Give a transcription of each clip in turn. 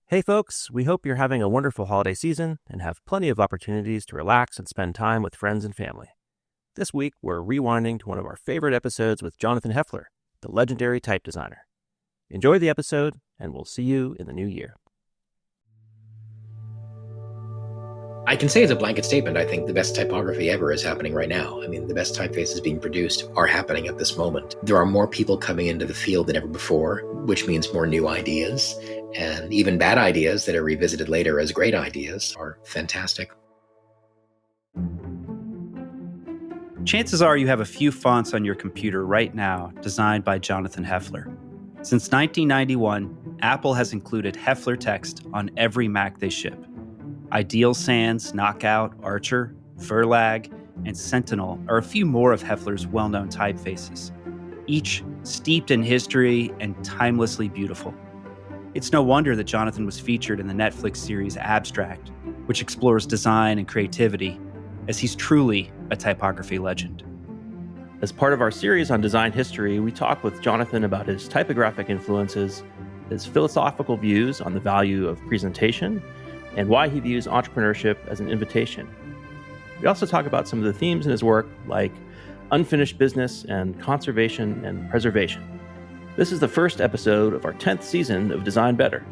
Hey folks, we hope you're having a wonderful holiday season and have plenty of opportunities to relax and spend time with friends and family. This week, we're rewinding to one of our favorite episodes with Jonathan Hoefler, the legendary type designer. Enjoy the episode, and we'll see you in the new year. I can say as a blanket statement, I think the best typography ever is happening right now. I mean, the best typefaces being produced are happening at this moment. There are more people coming into the field than ever before, which means more new ideas. And even bad ideas that are revisited later as great ideas are fantastic. Chances are you have a few fonts on your computer right now designed by Jonathan Hoefler. Since 1991, Apple has included Hoefler Text on every Mac they ship. Ideal Sans, Knockout, Archer, Verlag, and Sentinel are a few more of Hoefler's well-known typefaces, each steeped in history and timelessly beautiful. It's no wonder that Jonathan was featured in the Netflix series Abstract, which explores design and creativity, as he's truly a typography legend. As part of our series on design history, we talk with Jonathan about his typographic influences, his philosophical views on the value of presentation, and why he views entrepreneurship as an invitation. We also talk about some of the themes in his work, like unfinished business and conservation and preservation. This is the first episode of our 10th season of Design Better.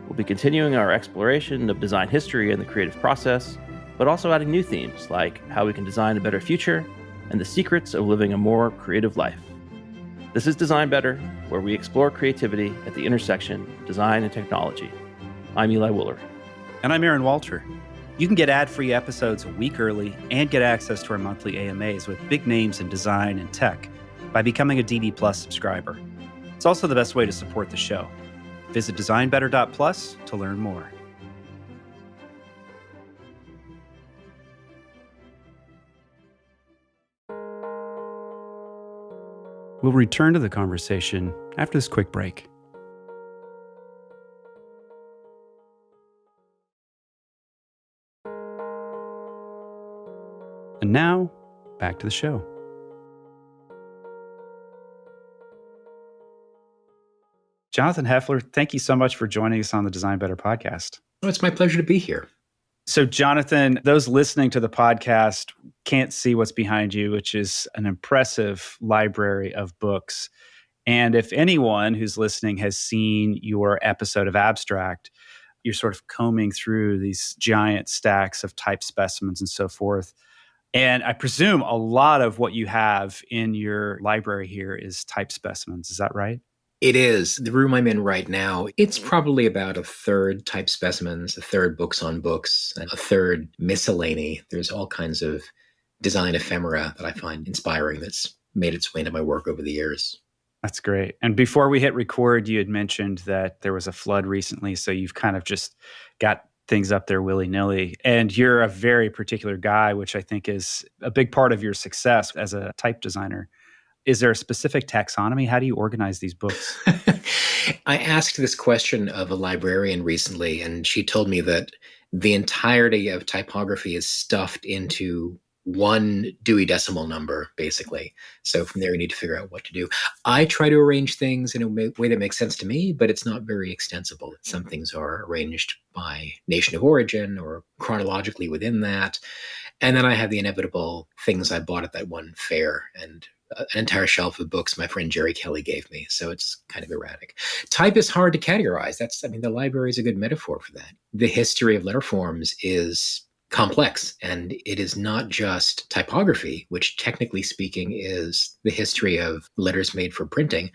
We'll be continuing our exploration of design history and the creative process, but also adding new themes like how we can design a better future and the secrets of living a more creative life. This is Design Better, where we explore creativity at the intersection of design and technology. I'm Eli Wooler. And I'm Aaron Walter. You can get ad-free episodes a week early and get access to our monthly AMAs with big names in design and tech by becoming a DD Plus subscriber. It's also the best way to support the show. Visit designbetter.plus to learn more. We'll return to the conversation after this quick break. And now, back to the show. Jonathan Hoefler, thank you so much for joining us on the Design Better podcast. Oh, it's my pleasure to be here. So, Jonathan, those listening to the podcast can't see what's behind you, which is an impressive library of books. And if anyone who's listening has seen your episode of Abstract, you're sort of combing through these giant stacks of type specimens and so forth. And I presume a lot of what you have in your library here is type specimens. Is that right? It is. The room I'm in right now, it's probably about a third type specimens, a third books on books, and a third miscellany. There's all kinds of design ephemera that I find inspiring that's made its way into my work over the years. That's great. And before we hit record, you had mentioned that there was a flood recently, so you've kind of just got things up there willy-nilly. And you're a very particular guy, which I think is a big part of your success as a type designer. Is there a specific taxonomy? How do you organize these books? I asked this question of a librarian recently, and she told me that the entirety of typography is stuffed into one Dewey Decimal number, basically. So from there, you need to figure out what to do. I try to arrange things in a way that makes sense to me, but it's not very extensible. Some things are arranged by nation of origin or chronologically within that. And then I have the inevitable things I bought at that one fair and an entire shelf of books my friend Jerry Kelly gave me. So it's kind of erratic. Type is hard to categorize. The library is a good metaphor for that. The history of letter forms is complex, and it is not just typography, which technically speaking is the history of letters made for printing,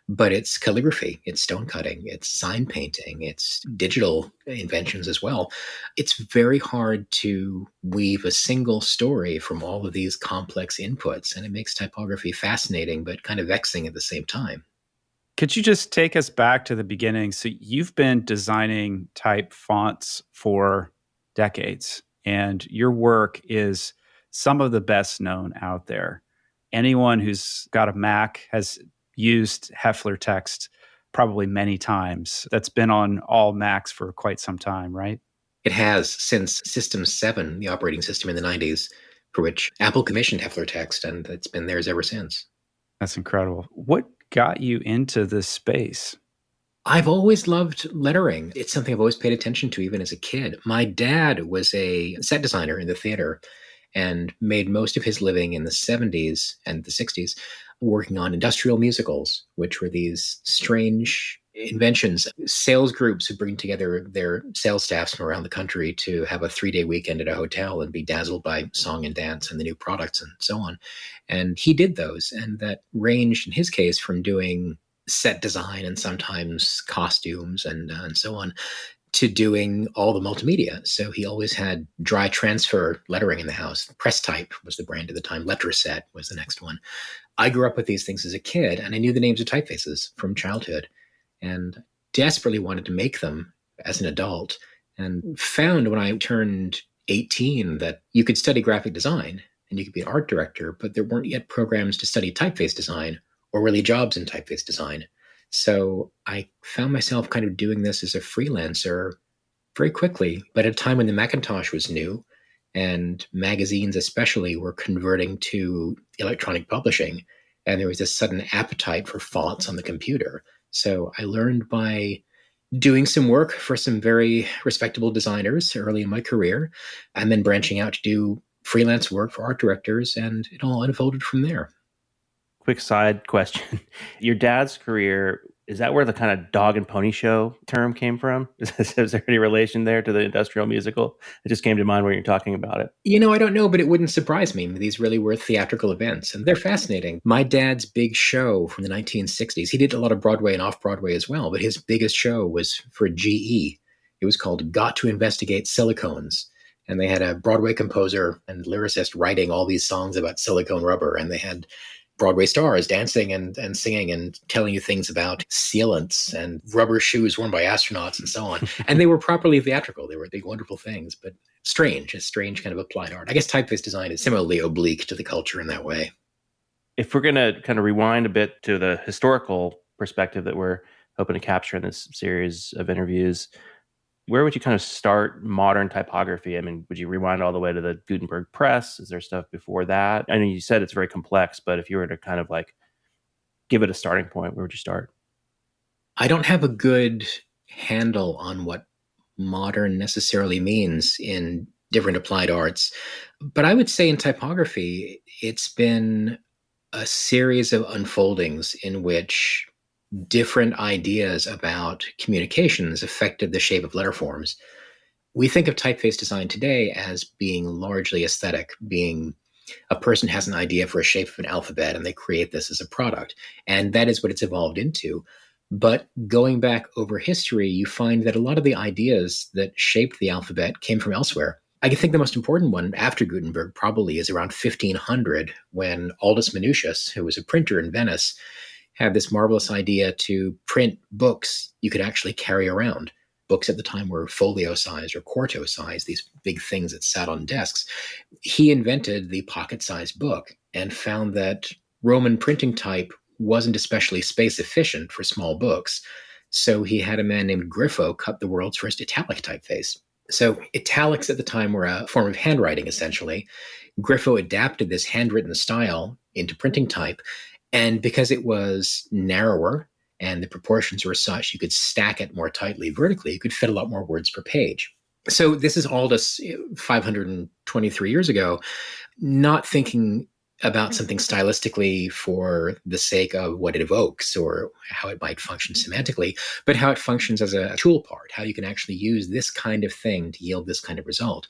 but it's calligraphy, it's stone cutting, it's sign painting, it's digital inventions as well. It's very hard to weave a single story from all of these complex inputs, and it makes typography fascinating, but kind of vexing at the same time. Could you just take us back to the beginning? So you've been designing type fonts for decades, and your work is some of the best known out there. Anyone who's got a Mac has used Hoefler Text probably many times. That's been on all Macs for quite some time, right? It has since System 7, the operating system in the 90s, for which Apple commissioned Hoefler Text, and it's been theirs ever since. That's incredible. What got you into this space? I've always loved lettering. It's something I've always paid attention to, even as a kid. My dad was a set designer in the theater and made most of his living in the 70s and the 60s working on industrial musicals, which were these strange inventions. Sales groups who bring together their sales staffs from around the country to have a 3-day weekend at a hotel and be dazzled by song and dance and the new products and so on. And he did those. And that ranged, in his case, from doing set design and sometimes costumes and so on, to doing all the multimedia. So he always had dry transfer lettering in the house. Press Type was the brand at the time. Letraset was the next one. I grew up with these things as a kid, and I knew the names of typefaces from childhood and desperately wanted to make them as an adult, and found when I turned 18 that you could study graphic design and you could be an art director, but there weren't yet programs to study typeface design or really jobs in typeface design. So I found myself kind of doing this as a freelancer very quickly, but at a time when the Macintosh was new and magazines especially were converting to electronic publishing, and there was this sudden appetite for fonts on the computer. So I learned by doing some work for some very respectable designers early in my career, and then branching out to do freelance work for art directors, and it all unfolded from there. Quick side question. Your dad's career, is that where the kind of dog and pony show term came from? Is there any relation there to the industrial musical? It just came to mind when you're talking about it. I don't know, but it wouldn't surprise me. These really were theatrical events, and they're fascinating. My dad's big show from the 1960s, he did a lot of Broadway and off-Broadway as well, but his biggest show was for GE. It was called Got to Investigate Silicones. And they had a Broadway composer and lyricist writing all these songs about silicone rubber, and they had Broadway stars dancing and singing and telling you things about sealants and rubber shoes worn by astronauts and so on. And they were properly theatrical. They were big, wonderful things, but a strange kind of applied art. I guess typeface design is similarly oblique to the culture in that way. If we're going to kind of rewind a bit to the historical perspective that we're hoping to capture in this series of interviews, where would you kind of start modern typography? I mean, would you rewind all the way to the Gutenberg press? Is there stuff before that? I know you said it's very complex, but if you were to kind of like give it a starting point, where would you start? I don't have a good handle on what modern necessarily means in different applied arts, but I would say in typography, it's been a series of unfoldings in which different ideas about communications affected the shape of letter forms. We think of typeface design today as being largely aesthetic, being a person has an idea for a shape of an alphabet and they create this as a product. And that is what it's evolved into. But going back over history, you find that a lot of the ideas that shaped the alphabet came from elsewhere. I think the most important one after Gutenberg probably is around 1500, when Aldus Manutius, who was a printer in Venice, had this marvelous idea to print books you could actually carry around. Books at the time were folio size or quarto size, these big things that sat on desks. He invented the pocket-sized book and found that Roman printing type wasn't especially space efficient for small books. So he had a man named Griffo cut the world's first italic typeface. So italics at the time were a form of handwriting, essentially. Griffo adapted this handwritten style into printing type. And because it was narrower and the proportions were such, you could stack it more tightly vertically, you could fit a lot more words per page. So this is Aldus 523 years ago, not thinking about something stylistically for the sake of what it evokes or how it might function semantically, but how it functions as a tool part, how you can actually use this kind of thing to yield this kind of result.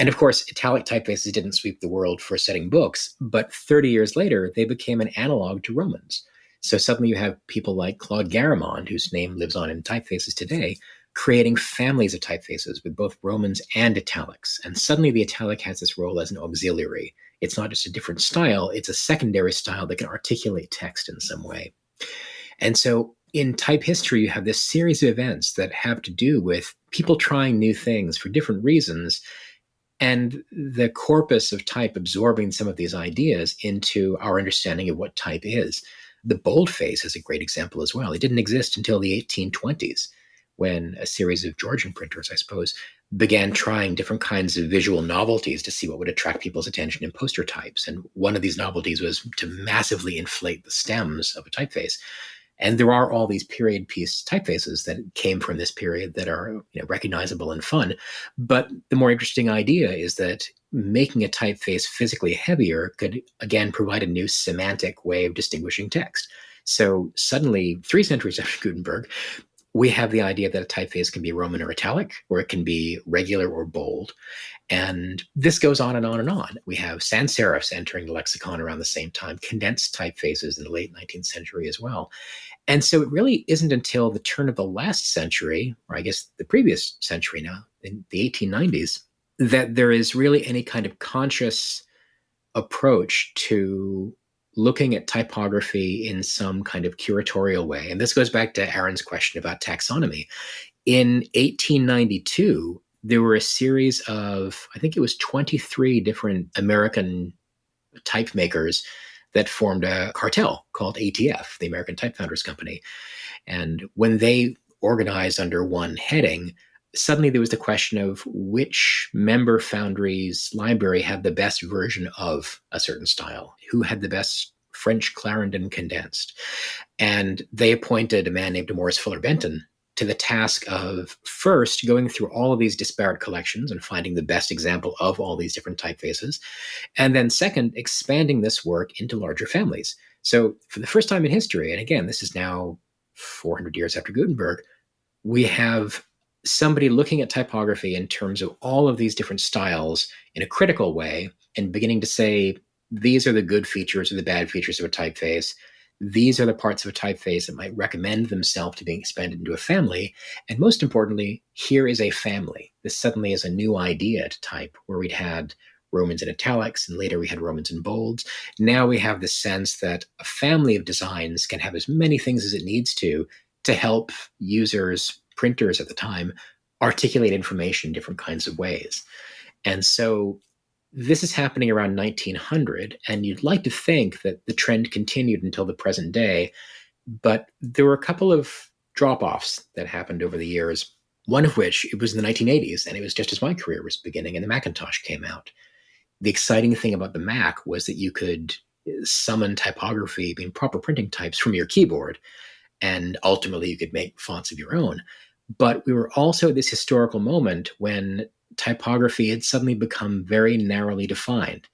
And of course, italic typefaces didn't sweep the world for setting books, but 30 years later, they became an analog to Romans. So suddenly you have people like Claude Garamond, whose name lives on in typefaces today, creating families of typefaces with both Romans and italics. And suddenly the italic has this role as an auxiliary. It's not just a different style, it's a secondary style that can articulate text in some way. And so in type history, you have this series of events that have to do with people trying new things for different reasons, and the corpus of type absorbing some of these ideas into our understanding of what type is. The boldface is a great example as well. It didn't exist until the 1820s, when a series of Georgian printers, I suppose, began trying different kinds of visual novelties to see what would attract people's attention in poster types. And one of these novelties was to massively inflate the stems of a typeface. And there are all these period piece typefaces that came from this period that are recognizable and fun. But the more interesting idea is that making a typeface physically heavier could, again, provide a new semantic way of distinguishing text. So suddenly, 3 centuries after Gutenberg, we have the idea that a typeface can be Roman or italic, or it can be regular or bold. And this goes on and on and on. We have sans serifs entering the lexicon around the same time, condensed typefaces in the late 19th century as well. And so it really isn't until the turn of the last century, or I guess the previous century now, in the 1890s, that there is really any kind of conscious approach to looking at typography in some kind of curatorial way. And this goes back to Aaron's question about taxonomy. In 1892, there were a series of, I think it was 23 different American type makers that formed a cartel called ATF, the American Type Founders Company. And when they organized under one heading, suddenly there was the question of which member foundry's library had the best version of a certain style, who had the best French Clarendon condensed. And they appointed a man named Maurice Fuller Benton to the task of first going through all of these disparate collections and finding the best example of all these different typefaces. And then second, expanding this work into larger families. So for the first time in history, and again, this is now 400 years after Gutenberg, we have somebody looking at typography in terms of all of these different styles in a critical way and beginning to say, these are the good features or the bad features of a typeface. These are the parts of a typeface that might recommend themselves to being expanded into a family. And most importantly, here is a family. This suddenly is a new idea to type, where we'd had Romans in italics, and later we had Romans in bolds. Now we have the sense that a family of designs can have as many things as it needs to help users, printers at the time, articulate information in different kinds of ways. And so this is happening around 1900, and you'd like to think that the trend continued until the present day, but there were a couple of drop-offs that happened over the years, one of which, it was in the 1980s, and it was just as my career was beginning, and the Macintosh came out. The exciting thing about the Mac was that you could summon typography, I mean, proper printing types from your keyboard, and ultimately you could make fonts of your own. But we were also at this historical moment when typography had suddenly become very narrowly defined.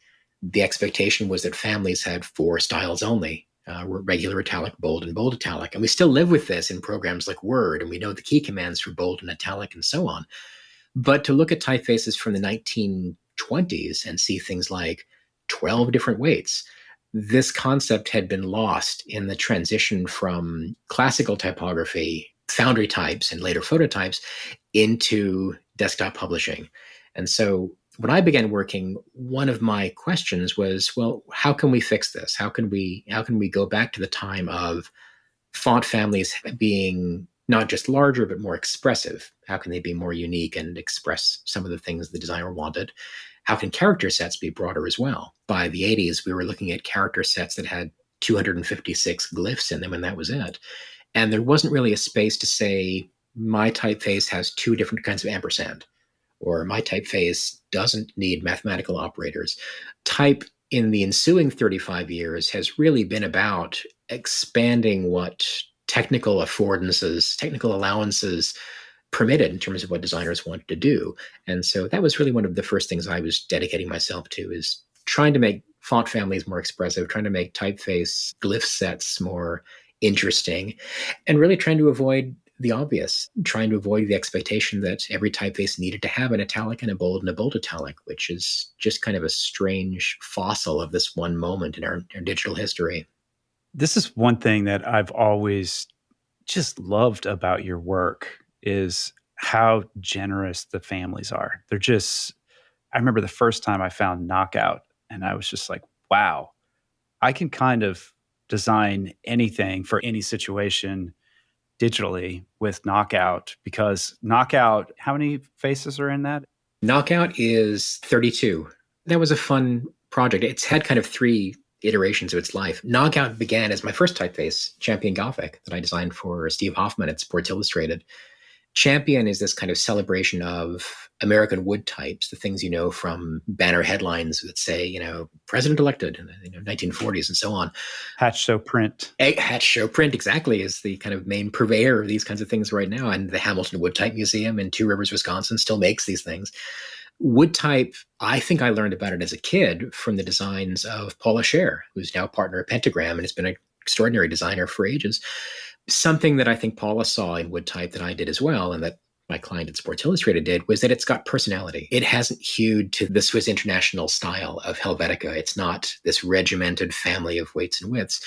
The expectation was that families had 4 styles only, regular italic, bold, and bold italic. And we still live with this in programs like Word, and we know the key commands for bold and italic and so on. But to look at typefaces from the 1920s and see things like 12 different weights, this concept had been lost in the transition from classical typography, foundry types, and later phototypes into desktop publishing. And so when I began working, one of my questions was, well, how can we fix this? How can we go back to the time of font families being not just larger, but more expressive? How can they be more unique and express some of the things the designer wanted? How can character sets be broader as well? By the 80s, we were looking at character sets that had 256 glyphs in them, and that was it. And there wasn't really a space to say, my typeface has 2 different kinds of ampersand, or my typeface doesn't need mathematical operators. Type in the ensuing 35 years has really been about expanding what technical affordances, technical allowances permitted in terms of what designers wanted to do. And so that was really one of the first things I was dedicating myself to, is trying to make font families more expressive, trying to make typeface glyph sets more interesting, and really trying to avoid the obvious, trying to avoid the expectation that every typeface needed to have an italic and a bold italic, which is just kind of a strange fossil of this one moment in our digital history. This is one thing that I've always just loved about your work, is how generous the families are. They're just, I remember the first time I found Knockout, and I was just like, wow, I can kind of design anything for any situation digitally with Knockout, because Knockout, how many faces are in that? Knockout is 32. That was a fun project. It's had kind of 3 iterations of its life. Knockout began as my first typeface, Champion Gothic, that I designed for Steve Hoffman at Sports Illustrated. Champion is this kind of celebration of American wood types, the things you know from banner headlines that say, President elected in the 1940s and so on. Hatch Show Print. Hatch Show Print, exactly, is the kind of main purveyor of these kinds of things right now. And the Hamilton Wood Type Museum in Two Rivers, Wisconsin still makes these things. Wood type, I think I learned about it as a kid from the designs of Paula Scher, who's now partner at Pentagram and has been an extraordinary designer for ages. Something that I think Paula saw in wood type that I did as well, and that my client at Sports Illustrated did, was that it's got personality. It hasn't hewed to the Swiss International style of Helvetica. It's not this regimented family of weights and widths.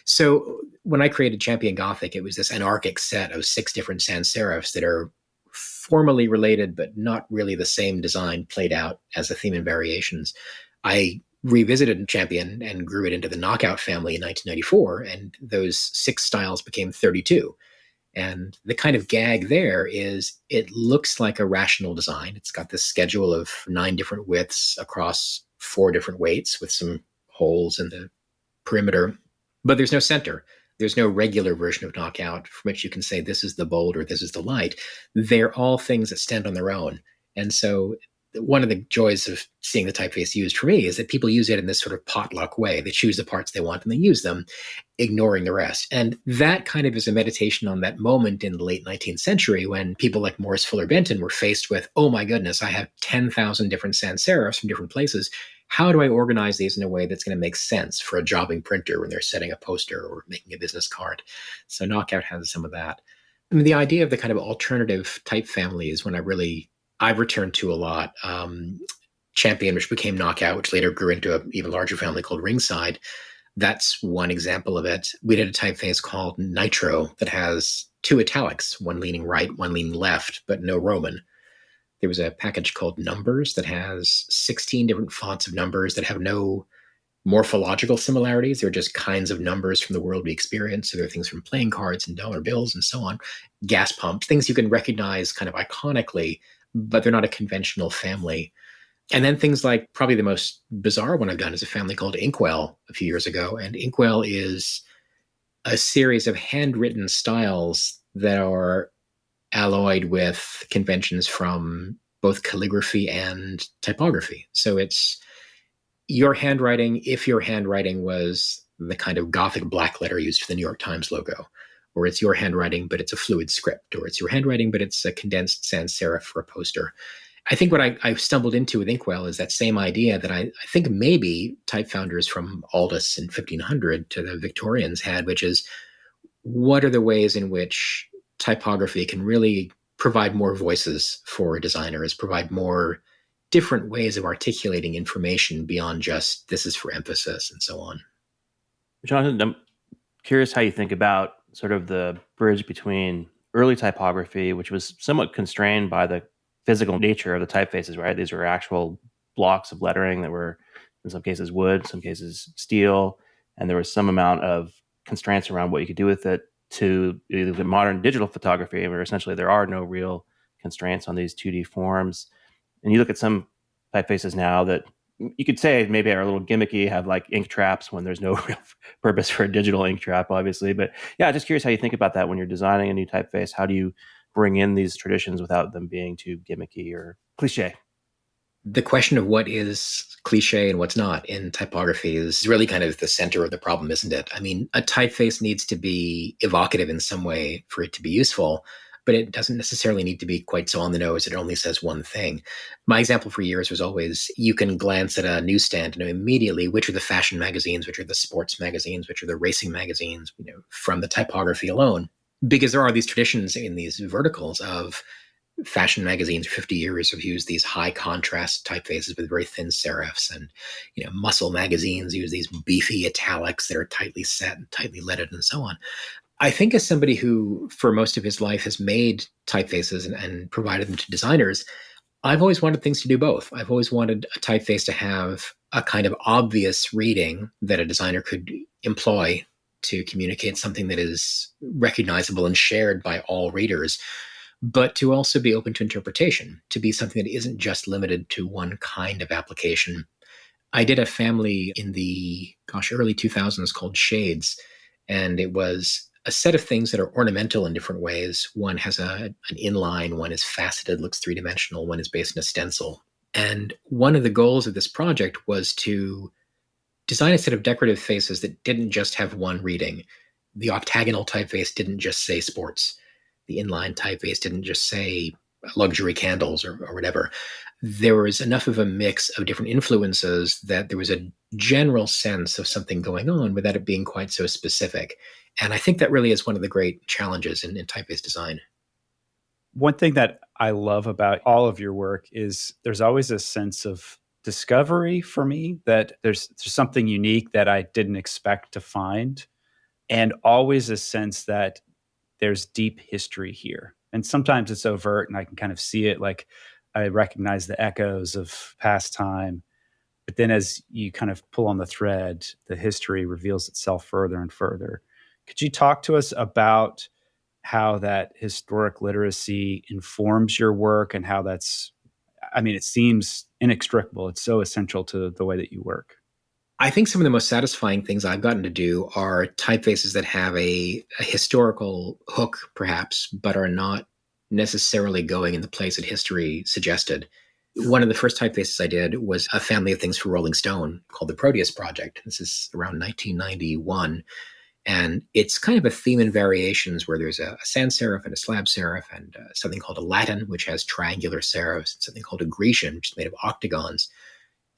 So when I created Champion Gothic, it was this anarchic set of 6 different sans serifs that are formally related, but not really the same design played out as a theme and variations. I revisited Champion and grew it into the Knockout family in 1994, and those 6 styles became 32. And the kind of gag there is it looks like a rational design. It's got this schedule of 9 different widths across 4 different weights with some holes in the perimeter, but there's no center. There's no regular version of Knockout from which you can say this is the bold or this is the light. They're all things that stand on their own. And so one of the joys of seeing the typeface used for me is that people use it in this sort of potluck way. They choose the parts they want and they use them, ignoring the rest. And that kind of is a meditation on that moment in the late 19th century when people like Morris Fuller Benton were faced with, oh my goodness, I have 10,000 different sans serifs from different places. How do I organize these in a way that's going to make sense for a jobbing printer when they're setting a poster or making a business card? So Knockout has some of that. I mean, the idea of the kind of alternative type family is when I've returned to a lot. Champion, which became Knockout, which later grew into an even larger family called Ringside. That's one example of it. We did a typeface called Nitro that has 2 italics, one leaning right, one leaning left, but no Roman. There was a package called Numbers that has 16 different fonts of numbers that have no morphological similarities. They're just kinds of numbers from the world we experience. So there are things from playing cards and dollar bills and so on. Gas pumps, things you can recognize kind of iconically, but they're not a conventional family. And then things like probably the most bizarre one I've done is a family called Inkwell a few years ago. And Inkwell is a series of handwritten styles that are alloyed with conventions from both calligraphy and typography. So it's your handwriting, if your handwriting was the kind of Gothic black letter used for the New York Times logo, or it's your handwriting, but it's a fluid script, or it's your handwriting, but it's a condensed sans serif for a poster. I think what I stumbled into with Inkwell is that same idea that I think maybe type founders from Aldus in 1500 to the Victorians had, which is what are the ways in which typography can really provide more voices for designers, provide more different ways of articulating information beyond just this is for emphasis and so on. Jonathan, I'm curious how you think about sort of the bridge between early typography, which was somewhat constrained by the physical nature of the typefaces, right? These were actual blocks of lettering that were, in some cases, wood, some cases steel, and there was some amount of constraints around what you could do with it, to the modern digital photography, where essentially there are no real constraints on these 2D forms. And you look at some typefaces now that you could say maybe are a little gimmicky, have like ink traps when there's no real purpose for a digital ink trap, obviously. But yeah, just curious how you think about that when you're designing a new typeface. How do you bring in these traditions without them being too gimmicky or cliche? The question of what is cliche and what's not in typography is really kind of the center of the problem, isn't it? I mean, a typeface needs to be evocative in some way for it to be useful, but it doesn't necessarily need to be quite so on the nose. It only says one thing. My example for years was always, you can glance at a newsstand and know immediately which are the fashion magazines, which are the sports magazines, which are the racing magazines, from the typography alone. Because there are these traditions in these verticals of fashion magazines for 50 years have used these high contrast typefaces with very thin serifs, and muscle magazines use these beefy italics that are tightly set and tightly leaded and so on. I think as somebody who for most of his life has made typefaces and provided them to designers, I've always wanted things to do both. I've always wanted a typeface to have a kind of obvious reading that a designer could employ to communicate something that is recognizable and shared by all readers, but to also be open to interpretation, to be something that isn't just limited to one kind of application. I did a family in the early 2000s called Shades, and it was a set of things that are ornamental in different ways. One has an inline, one is faceted, looks three-dimensional, one is based on a stencil. And one of the goals of this project was to design a set of decorative faces that didn't just have one reading. The octagonal typeface didn't just say sports. The inline typeface didn't just say luxury candles or whatever. There was enough of a mix of different influences that there was a general sense of something going on without it being quite so specific. And I think that really is one of the great challenges in typeface design. One thing that I love about all of your work is there's always a sense of discovery for me, that there's something unique that I didn't expect to find, and always a sense that there's deep history here. And sometimes it's overt and I can kind of see it, like I recognize the echoes of past time. But then as you kind of pull on the thread, the history reveals itself further and further. Could you talk to us about how that historic literacy informs your work and how that's, I mean, it seems inextricable. It's so essential to the way that you work. I think some of the most satisfying things I've gotten to do are typefaces that have a historical hook, perhaps, but are not necessarily going in the place that history suggested. One of the first typefaces I did was a family of things for Rolling Stone called the Proteus Project. This is around 1991. And it's kind of a theme in variations where there's a sans serif and a slab serif and something called a Latin, which has triangular serifs, and something called a Grecian, which is made of octagons.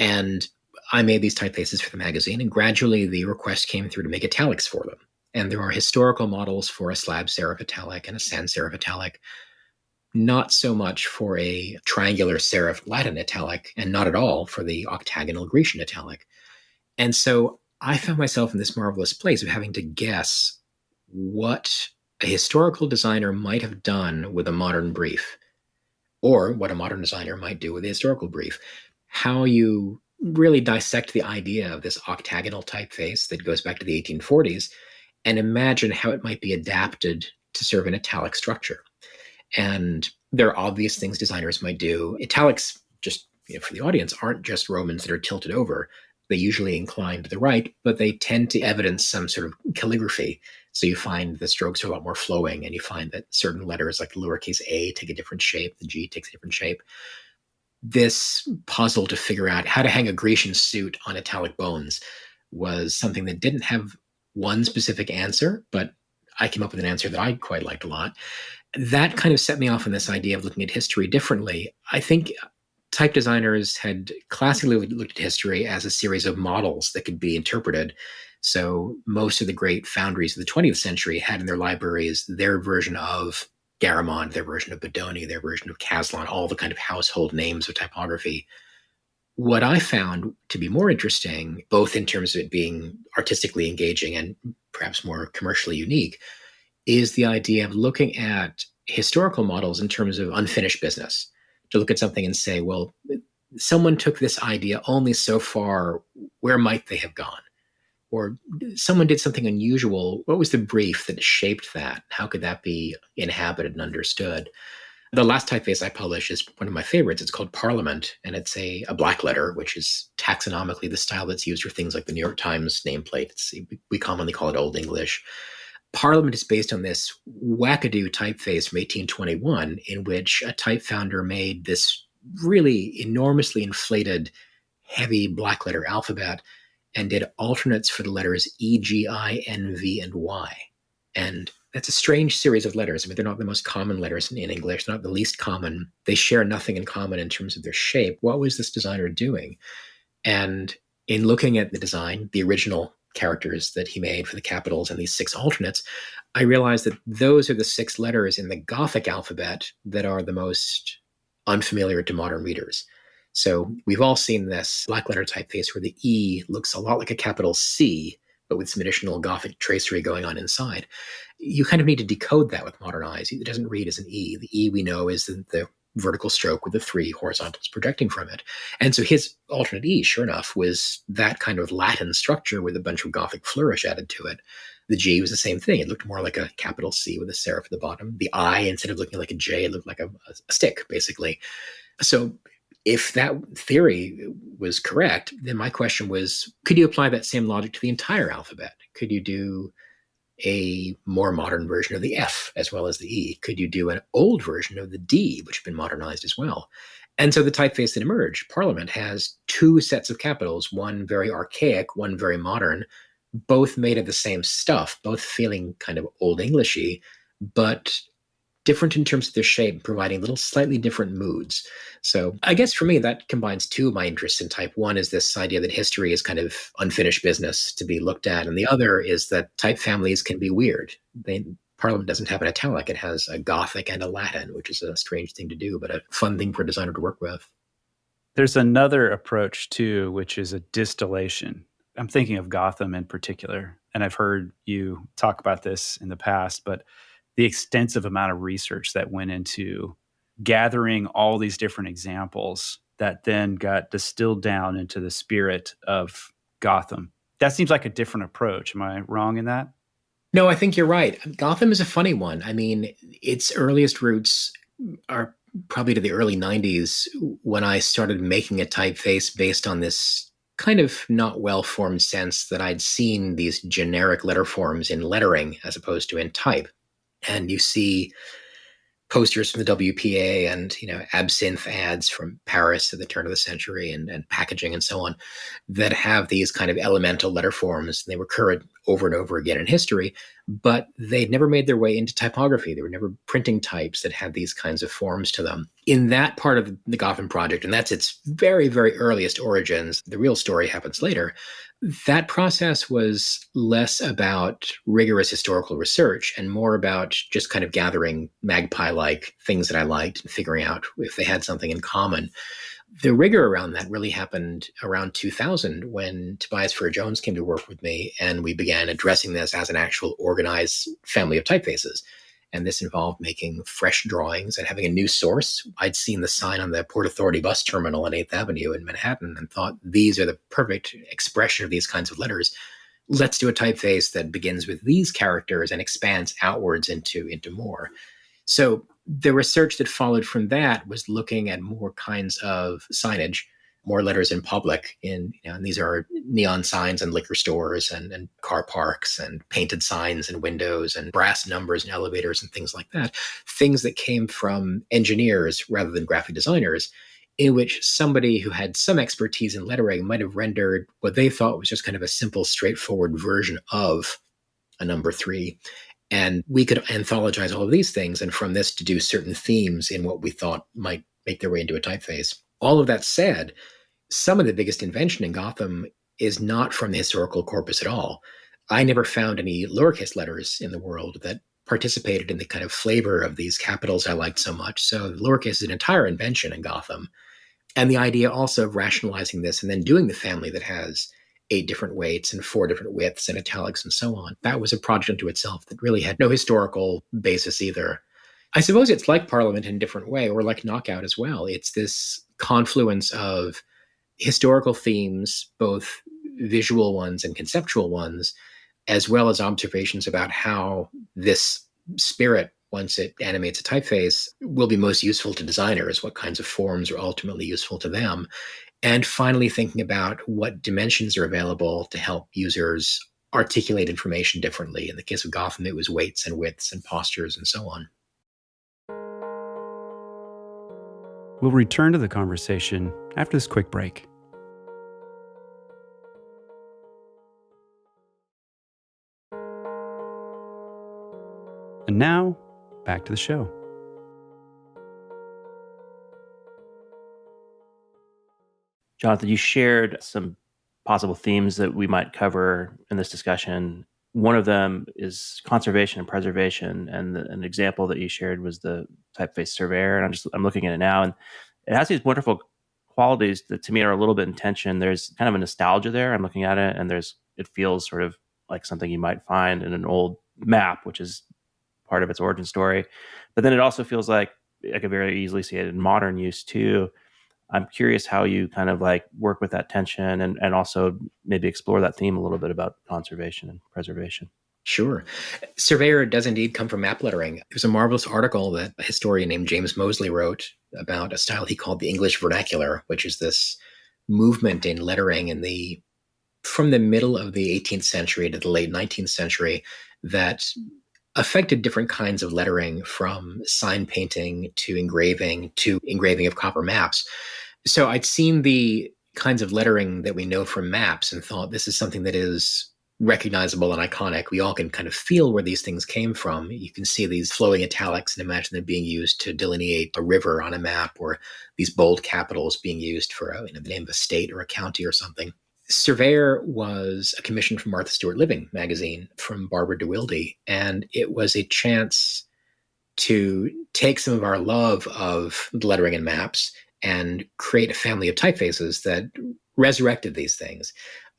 And I made these typefaces for the magazine, and gradually the request came through to make italics for them. And there are historical models for a slab serif italic and a sans serif italic, not so much for a triangular serif Latin italic, and not at all for the octagonal Grecian italic. And so I found myself in this marvelous place of having to guess what a historical designer might have done with a modern brief, or what a modern designer might do with a historical brief. How you really dissect the idea of this octagonal typeface that goes back to the 1840s and imagine how it might be adapted to serve an italic structure. And there are obvious things designers might do. Italics, just for the audience, aren't just Romans that are tilted over. They usually incline to the right, but they tend to evidence some sort of calligraphy. So you find the strokes are a lot more flowing, and you find that certain letters like the lowercase a take a different shape, the G takes a different shape. This puzzle to figure out how to hang a Grecian suit on italic bones was something that didn't have one specific answer, but I came up with an answer that I quite liked a lot. That kind of set me off on this idea of looking at history differently. I think type designers had classically looked at history as a series of models that could be interpreted. So most of the great foundries of the 20th century had in their libraries their version of Garamond, their version of Bodoni, their version of Caslon, all the kind of household names of typography. What I found to be more interesting, both in terms of it being artistically engaging and perhaps more commercially unique, is the idea of looking at historical models in terms of unfinished business. To look at something and say, well, someone took this idea only so far, where might they have gone? Or someone did something unusual. What was the brief that shaped that? How could that be inhabited and understood? The last typeface I published is one of my favorites. It's called Parliament, and it's a black letter, which is taxonomically the style that's used for things like the New York Times nameplate. We commonly call it Old English. Parliament is based on this wackadoo typeface from 1821, in which a type founder made this really enormously inflated, heavy black letter alphabet and did alternates for the letters E, G, I, N, V, and Y. And that's a strange series of letters. I mean, they're not the most common letters in English. They're not the least common. They share nothing in common in terms of their shape. What was this designer doing? And in looking at the design, the original characters that he made for the capitals and these 6 alternates, I realized that those are the 6 letters in the Gothic alphabet that are the most unfamiliar to modern readers. So we've all seen this black letter typeface where the E looks a lot like a capital C, but with some additional Gothic tracery going on inside. You kind of need to decode that with modern eyes. It doesn't read as an E. The E we know is the vertical stroke with the 3 horizontals projecting from it. And so his alternate E, sure enough, was that kind of Latin structure with a bunch of Gothic flourish added to it. The G was the same thing. It looked more like a capital C with a serif at the bottom. The I, instead of looking like a J, it looked like a stick, basically. So if that theory was correct, then my question was, could you apply that same logic to the entire alphabet? Could you do a more modern version of the F as well as the E? Could you do an old version of the D, which had been modernized as well? And so the typeface that emerged, Parliament, has two sets of capitals, one very archaic, one very modern, both made of the same stuff, both feeling kind of Old Englishy, but different in terms of their shape, providing little slightly different moods. So I guess for me, that combines two of my interests in type. One is this idea that history is kind of unfinished business to be looked at. And the other is that type families can be weird. Parliament doesn't have an italic. It has a Gothic and a Latin, which is a strange thing to do, but a fun thing for a designer to work with. There's another approach too, which is a distillation. I'm thinking of Gotham in particular, and I've heard you talk about this in the past, but the extensive amount of research that went into gathering all these different examples that then got distilled down into the spirit of Gotham. That seems like a different approach. Am I wrong in that? No, I think you're right. Gotham is a funny one. I mean, its earliest roots are probably to the early 90s when I started making a typeface based on this kind of not well-formed sense that I'd seen these generic letter forms in lettering as opposed to in type. And you see posters from the WPA and, absinthe ads from Paris at the turn of the century and packaging and so on that have these kind of elemental letter forms. They recur over and over again in history, but they'd never made their way into typography. They were never printing types that had these kinds of forms to them. In that part of the Gotham project, and that's its very, very earliest origins, the real story happens later, that process was less about rigorous historical research and more about just kind of gathering magpie-like things that I liked and figuring out if they had something in common. The rigor around that really happened around 2000 when Tobias Frere-Jones came to work with me and we began addressing this as an actual organized family of typefaces. And this involved making fresh drawings and having a new source. I'd seen the sign on the Port Authority bus terminal on 8th Avenue in Manhattan and thought, these are the perfect expression of these kinds of letters. Let's do a typeface that begins with these characters and expands outwards into more. So the research that followed from that was looking at more kinds of signage, more letters in public, and these are neon signs in liquor stores and car parks and painted signs and windows and brass numbers and elevators and things like that. Things that came from engineers rather than graphic designers, in which somebody who had some expertise in lettering might have rendered what they thought was just kind of a simple, straightforward version of a number 3. And we could anthologize all of these things, and from this deduce certain themes in what we thought might make their way into a typeface. All of that said, some of the biggest invention in Gotham is not from the historical corpus at all. I never found any lowercase letters in the world that participated in the kind of flavor of these capitals I liked so much. So lowercase is an entire invention in Gotham. And the idea also of rationalizing this and then doing the family that has 8 different weights and 4 different widths and italics and so on, that was a project unto itself that really had no historical basis either. I suppose it's like Parliament in a different way, or like Knockout as well. It's this confluence of historical themes, both visual ones and conceptual ones, as well as observations about how this spirit, once it animates a typeface, will be most useful to designers, what kinds of forms are ultimately useful to them. And finally, thinking about what dimensions are available to help users articulate information differently. In the case of Gotham, it was weights and widths and postures and so on. We'll return to the conversation after this quick break. And now, back to the show. Jonathan, you shared some possible themes that we might cover in this discussion. One of them is conservation and preservation, and an example that you shared was the typeface surveyor. And I'm looking at it now, and it has these wonderful qualities that to me are a little bit in tension. There's kind of a nostalgia there. I'm looking at it, and it feels sort of like something you might find in an old map, which is part of its origin story. But then it also feels like I could very easily see it in modern use too. I'm curious how you kind of like work with that tension and also maybe explore that theme a little bit about conservation and preservation. Sure. Surveyor does indeed come from map lettering. There's a marvelous article that a historian named James Mosley wrote about a style he called the English vernacular, which is this movement in lettering in the from the middle of the 18th century to the late 19th century that affected different kinds of lettering, from sign painting to engraving of copper maps. So I'd seen the kinds of lettering that we know from maps and thought, this is something that is recognizable and iconic. We all can kind of feel where these things came from. You can see these flowing italics and imagine them being used to delineate a river on a map, or these bold capitals being used for the name of a state or a county or something. Surveyor was a commission from Martha Stewart Living magazine from Barbara DeWilde, and it was a chance to take some of our love of lettering and maps and create a family of typefaces that resurrected these things.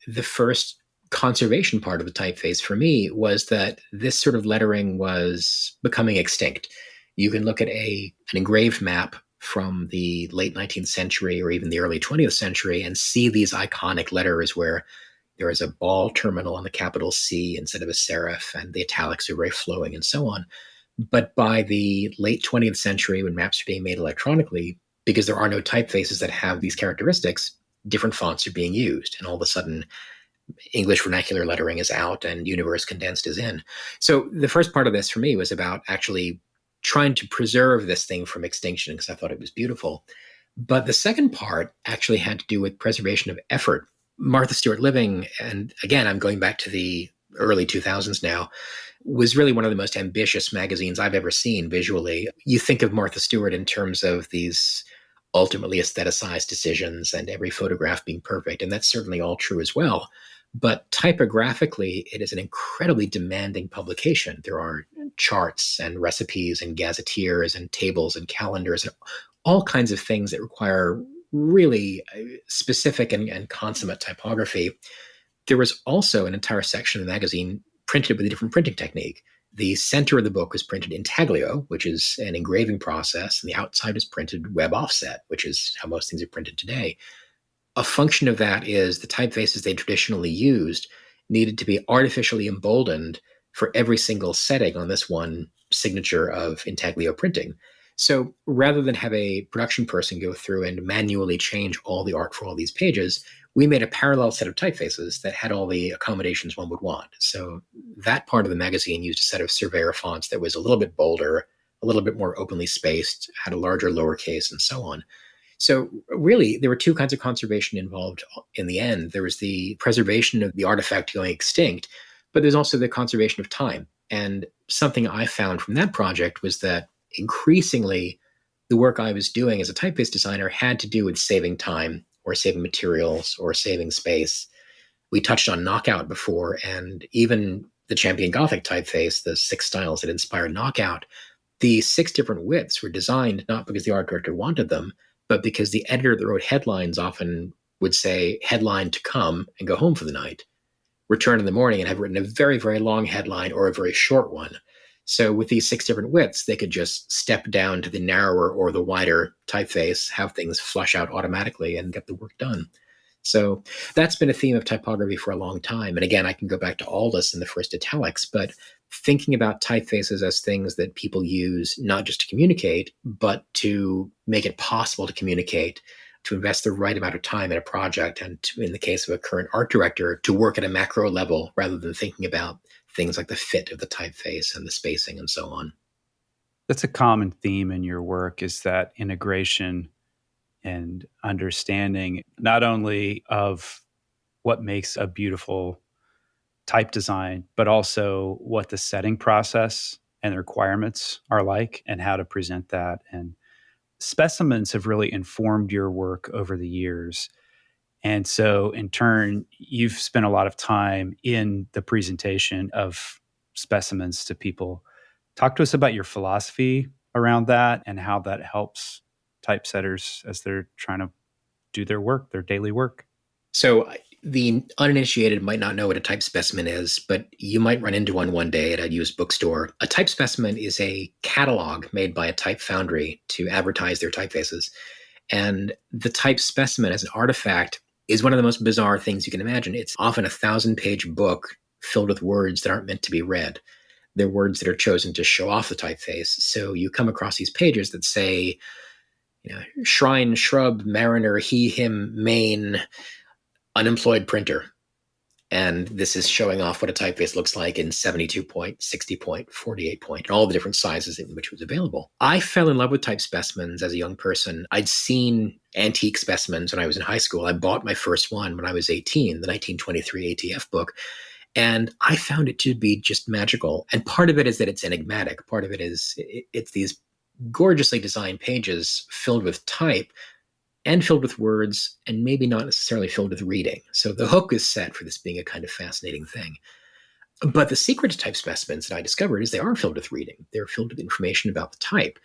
The first conservation part of the typeface for me was that this sort of lettering was becoming extinct. You can look at an engraved map from the late 19th century or even the early 20th century and see these iconic letters where there is a ball terminal on the capital C instead of a serif, and the italics are very flowing and so on. But by the late 20th century, when maps are being made electronically, because there are no typefaces that have these characteristics, different fonts are being used. And all of a sudden, English vernacular lettering is out and Universe Condensed is in. So the first part of this for me was about actually trying to preserve this thing from extinction, because I thought it was beautiful. But the second part actually had to do with preservation of effort. Martha Stewart Living, and again, I'm going back to the early 2000s now, was really one of the most ambitious magazines I've ever seen visually. You think of Martha Stewart in terms of these ultimately aestheticized decisions and every photograph being perfect, and that's certainly all true as well. But typographically, it is an incredibly demanding publication. There are charts and recipes and gazetteers and tables and calendars and all kinds of things that require really specific and consummate typography. There was also an entire section of the magazine printed with a different printing technique. The center of the book was printed intaglio, which is an engraving process, and the outside is printed web offset, which is how most things are printed today. A function of that is the typefaces they traditionally used needed to be artificially emboldened for every single setting on this one signature of intaglio printing. So rather than have a production person go through and manually change all the art for all these pages, we made a parallel set of typefaces that had all the accommodations one would want. So that part of the magazine used a set of Surveyor fonts that was a little bit bolder, a little bit more openly spaced, had a larger lowercase, and so on. So really, there were two kinds of conservation involved in the end. There was the preservation of the artifact going extinct, but there's also the conservation of time. And something I found from that project was that increasingly the work I was doing as a typeface designer had to do with saving time or saving materials or saving space. We touched on Knockout before, and even the Champion Gothic typeface, the 6 styles that inspired Knockout, the 6 different widths were designed not because the art director wanted them, but because the editor that wrote headlines often would say, headline to come and go home for the night, return in the morning and have written a very, very long headline or a very short one. So with these 6 different widths, they could just step down to the narrower or the wider typeface, have things flush out automatically and get the work done. So that's been a theme of typography for a long time. And again, I can go back to Aldous in the first italics, but thinking about typefaces as things that people use not just to communicate, but to make it possible to communicate, to invest the right amount of time in a project, and to, in the case of a current art director, to work at a macro level rather than thinking about things like the fit of the typeface and the spacing and so on. That's a common theme in your work, is that integration and understanding not only of what makes a beautiful type design, but also what the setting process and the requirements are like and how to present that. And specimens have really informed your work over the years. And so in turn, you've spent a lot of time in the presentation of specimens to people. Talk to us about your philosophy around that and how that helps typesetters as they're trying to do their work, their daily work. So the uninitiated might not know what a type specimen is, but you might run into one day at a used bookstore. A type specimen is a catalog made by a type foundry to advertise their typefaces. And the type specimen as an artifact is one of the most bizarre things you can imagine. It's often a 1,000-page book filled with words that aren't meant to be read. They're words that are chosen to show off the typeface. So you come across these pages that say, shrine, shrub, mariner, he, him, main, unemployed printer. And this is showing off what a typeface looks like in 72 point, 60 point, 48 point, and all the different sizes in which it was available. I fell in love with type specimens as a young person. I'd seen antique specimens when I was in high school. I bought my first one when I was 18, the 1923 ATF book. And I found it to be just magical. And part of it is that it's enigmatic. Part of it is it's these gorgeously designed pages filled with type and filled with words, and maybe not necessarily filled with reading. So the hook is set for this being a kind of fascinating thing. But the secret to type specimens that I discovered is they are filled with reading. They're filled with information about the type.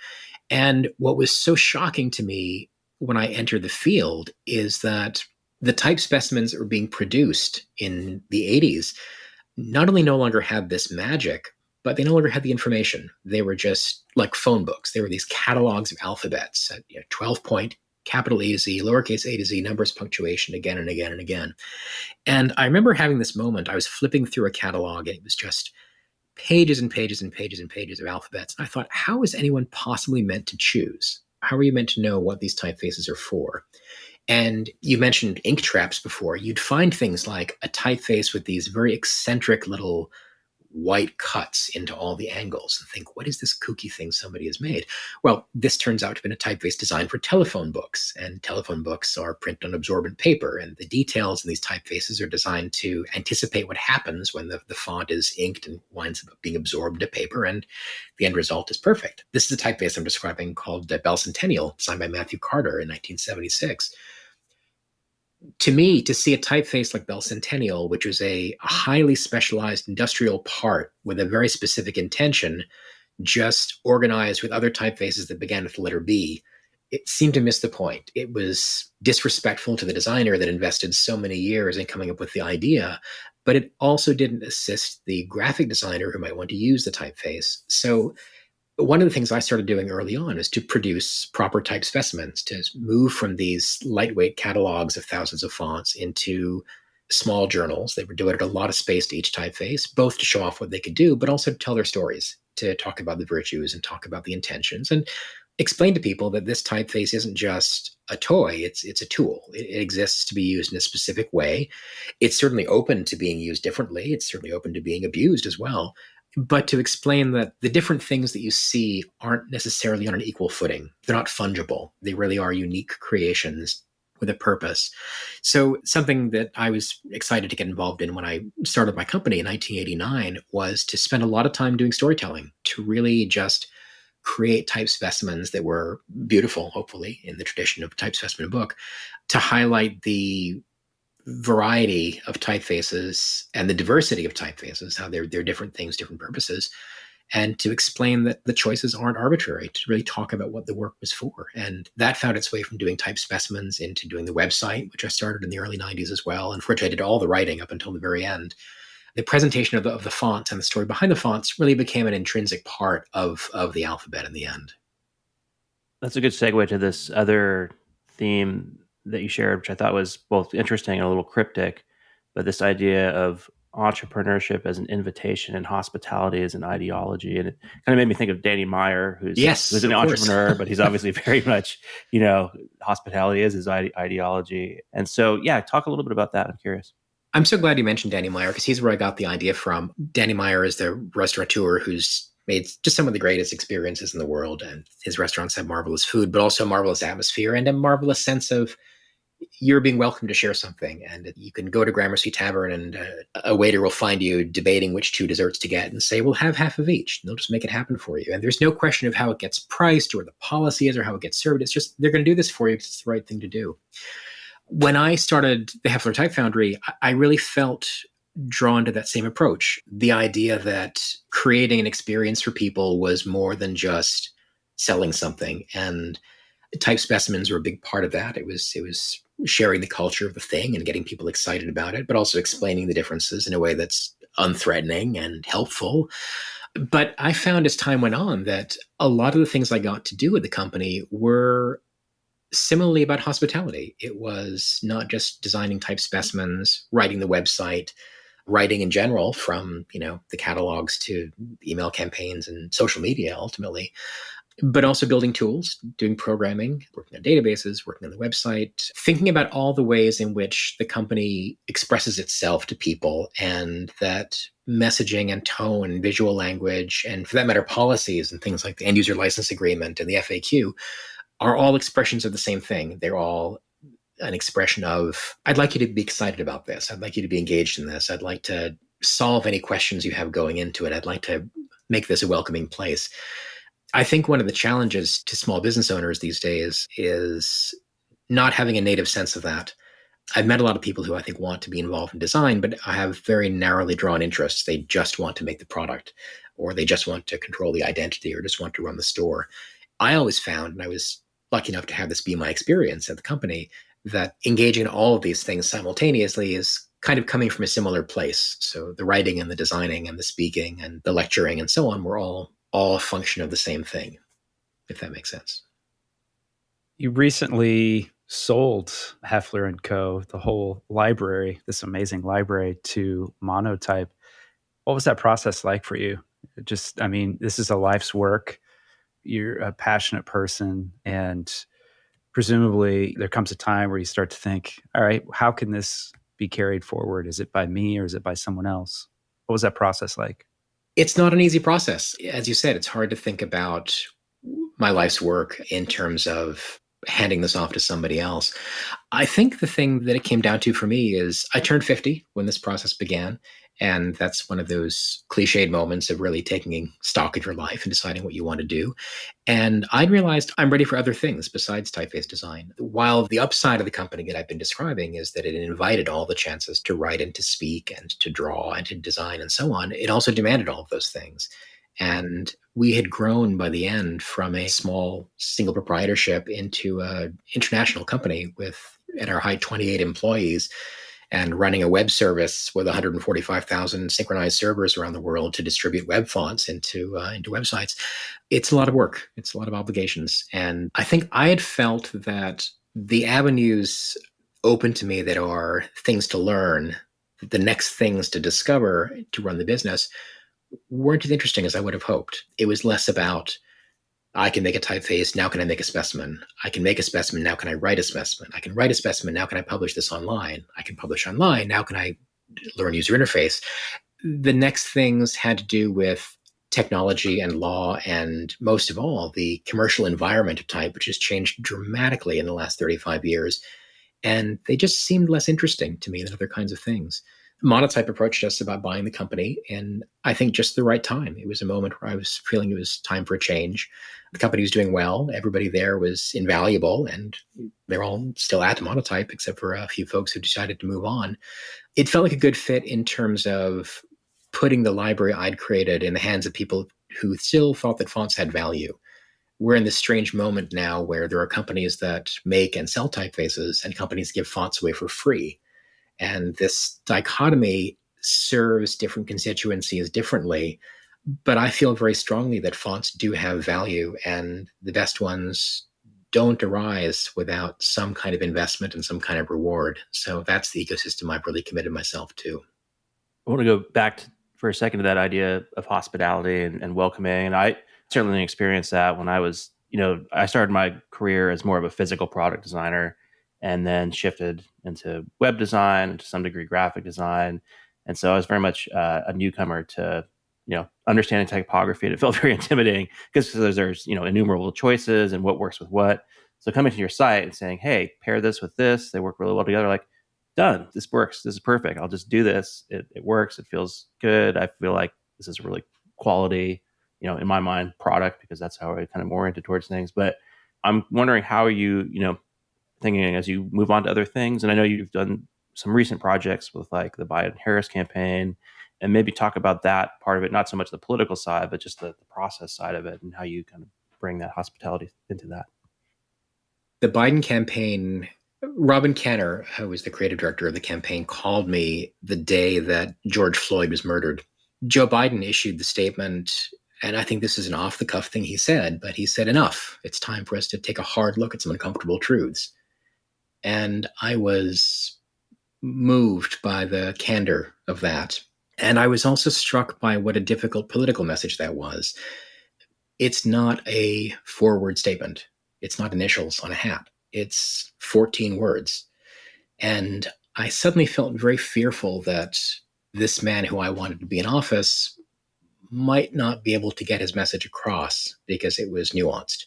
And what was so shocking to me when I entered the field is that the type specimens that were being produced in the 80s not only no longer had this magic, but they no longer had the information. They were just like phone books. They were these catalogs of alphabets at 12 point, capital E to Z, lowercase a to Z, numbers, punctuation, again and again and again. And I remember having this moment. I was flipping through a catalog, and it was just pages and pages and pages and pages of alphabets. And I thought, how is anyone possibly meant to choose? How are you meant to know what these typefaces are for? And you mentioned ink traps before. You'd find things like a typeface with these very eccentric little white cuts into all the angles and think, what is this kooky thing somebody has made? Well, this turns out to have been a typeface designed for telephone books, and telephone books are printed on absorbent paper, and the details in these typefaces are designed to anticipate what happens when the font is inked and winds up being absorbed into paper, and the end result is perfect. This is a typeface I'm describing called Bell Sentinel, designed by Matthew Carter in 1976. To me, to see a typeface like Bell Centennial, which was a highly specialized industrial part with a very specific intention, just organized with other typefaces that began with the letter B, it seemed to miss the point. It was disrespectful to the designer that invested so many years in coming up with the idea, but it also didn't assist the graphic designer who might want to use the typeface. So one of the things I started doing early on is to produce proper type specimens, to move from these lightweight catalogs of thousands of fonts into small journals. They were devoted a lot of space to each typeface, both to show off what they could do, but also to tell their stories, to talk about the virtues and talk about the intentions, and explain to people that this typeface isn't just a toy, it's a tool. It exists to be used in a specific way. It's certainly open to being used differently. It's certainly open to being abused as well. But to explain that the different things that you see aren't necessarily on an equal footing. They're not fungible. They really are unique creations with a purpose. So something that I was excited to get involved in when I started my company in 1989 was to spend a lot of time doing storytelling, to really just create type specimens that were beautiful, hopefully, in the tradition of type specimen book, to highlight the variety of typefaces and the diversity of typefaces, how they're different things, different purposes, and to explain that the choices aren't arbitrary, to really talk about what the work was for. And that found its way from doing type specimens into doing the website, which I started in the early 90s as well, and for which I did all the writing up until the very end. The presentation of the fonts and the story behind the fonts really became an intrinsic part of the alphabet in the end. That's a good segue to this other theme that you shared, which I thought was both interesting and a little cryptic, but this idea of entrepreneurship as an invitation and hospitality as an ideology. And it kind of made me think of Danny Meyer, who's an entrepreneur, but he's obviously very much, hospitality is his ideology. And so, yeah, talk a little bit about that. I'm curious. I'm so glad you mentioned Danny Meyer, because he's where I got the idea from. Danny Meyer is the restaurateur who's made just some of the greatest experiences in the world. And his restaurants have marvelous food, but also marvelous atmosphere and a marvelous sense of you're being welcome to share something. And you can go to Gramercy Tavern and a waiter will find you debating which two desserts to get and say, well, have half of each. And they'll just make it happen for you. And there's no question of how it gets priced or the policy is or how it gets served. It's just, they're going to do this for you because it's the right thing to do. When I started the Hoefler Type Foundry, I really felt drawn to that same approach. The idea that creating an experience for people was more than just selling something. And type specimens were a big part of that. It was sharing the culture of the thing and getting people excited about it, but also explaining the differences in a way that's unthreatening and helpful. But I found as time went on that a lot of the things I got to do with the company were similarly about hospitality. It was not just designing type specimens, writing the website, writing in general, from the catalogs to email campaigns and social media ultimately. but also building tools, doing programming, working on databases, working on the website, thinking about all the ways in which the company expresses itself to people, and that messaging and tone and visual language, and for that matter, policies and things like the end user license agreement and the FAQ are all expressions of the same thing. They're all an expression of, I'd like you to be excited about this. I'd like you to be engaged in this. I'd like to solve any questions you have going into it. I'd like to make this a welcoming place. I think one of the challenges to small business owners these days is not having a native sense of that. I've met a lot of people who I think want to be involved in design, but I have very narrowly drawn interests. They just want to make the product, or they just want to control the identity, or just want to run the store. I always found, and I was lucky enough to have this be my experience at the company, that engaging in all of these things simultaneously is kind of coming from a similar place. So the writing and the designing and the speaking and the lecturing and so on were all a function of the same thing, if that makes sense. You recently sold Hoefler & Co., the whole library, this amazing library, to Monotype. What was that process like for you? Just, I mean, this is a life's work. You're a passionate person, and presumably there comes a time where you start to think, all right, how can this be carried forward? Is it by me or is it by someone else? What was that process like? It's not an easy process. As you said, it's hard to think about my life's work in terms of handing this off to somebody else. I think the thing that it came down to for me is I turned 50 when this process began. And that's one of those cliched moments of really taking stock of your life and deciding what you want to do. And I realized I'm ready for other things besides typeface design. While the upside of the company that I've been describing is that it invited all the chances to write and to speak and to draw and to design and so on, it also demanded all of those things. And we had grown by the end from a small single proprietorship into an international company with, at our height, 28 employees, and running a web service with 145,000 synchronized servers around the world to distribute web fonts into websites. It's a lot of work. It's a lot of obligations. And I think I had felt that the avenues open to me that are things to learn, the next things to discover to run the business, weren't as interesting as I would have hoped. It was less about, I can make a typeface, now can I make a specimen? I can make a specimen, now can I write a specimen? I can write a specimen, now can I publish this online? I can publish online, now can I learn user interface? The next things had to do with technology and law, and most of all, the commercial environment of type, which has changed dramatically in the last 35 years. And they just seemed less interesting to me than other kinds of things. Monotype approached us about buying the company, and I think just the right time. It was a moment where I was feeling it was time for a change. The company was doing well. Everybody there was invaluable, and they're all still at Monotype, except for a few folks who decided to move on. It felt like a good fit in terms of putting the library I'd created in the hands of people who still thought that fonts had value. We're in this strange moment now where there are companies that make and sell typefaces, and companies give fonts away for free. And this dichotomy serves different constituencies differently. But I feel very strongly that fonts do have value, and the best ones don't arise without some kind of investment and some kind of reward. So that's the ecosystem I've really committed myself to. I want to go back for a second to that idea of hospitality and welcoming. And I certainly experienced that when I was, I started my career as more of a physical product designer, and then shifted into web design and to some degree graphic design. And so I was very much a newcomer to, understanding typography. And it felt very intimidating because there's, innumerable choices and what works with what. So coming to your site and saying, hey, pair this with this, they work really well together. Like, done, this works. This is perfect. I'll just do this. It works. It feels good. I feel like this is a really quality, in my mind, product, because that's how I kind of oriented towards things. But I'm wondering how you, thinking as you move on to other things. And I know you've done some recent projects with like the Biden-Harris campaign, and maybe talk about that part of it, not so much the political side, but just the process side of it and how you kind of bring that hospitality into that. The Biden campaign, Robin Kenner, who was the creative director of the campaign, called me the day that George Floyd was murdered. Joe Biden issued the statement, and I think this is an off-the-cuff thing he said, but he said, enough. It's time for us to take a hard look at some uncomfortable truths. And I was moved by the candor of that. And I was also struck by what a difficult political message that was. It's not a 4-word statement. It's not initials on a hat. It's 14 words. And I suddenly felt very fearful that this man who I wanted to be in office might not be able to get his message across because it was nuanced.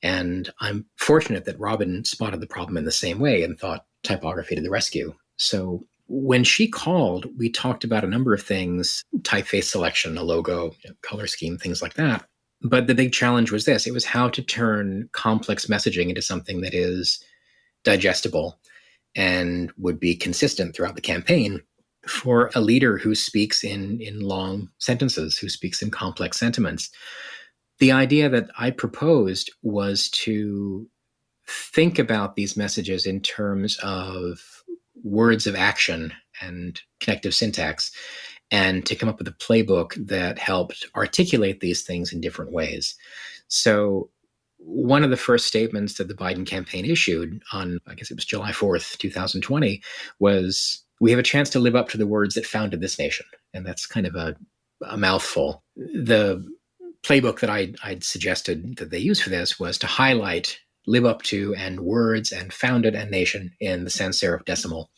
And I'm fortunate that Robin spotted the problem in the same way and thought typography to the rescue. So when she called, we talked about a number of things, typeface selection, a logo, color scheme, things like that. But the big challenge was this. It was how to turn complex messaging into something that is digestible and would be consistent throughout the campaign for a leader who speaks in long sentences, who speaks in complex sentiments. The idea that I proposed was to think about these messages in terms of words of action and connective syntax, and to come up with a playbook that helped articulate these things in different ways. So one of the first statements that the Biden campaign issued on, I guess it was July 4th, 2020, was, "We have a chance to live up to the words that founded this nation." And that's kind of a mouthful. The playbook that I'd suggested that they use for this was to highlight live up to and words and founded and nation in the sans serif decimal,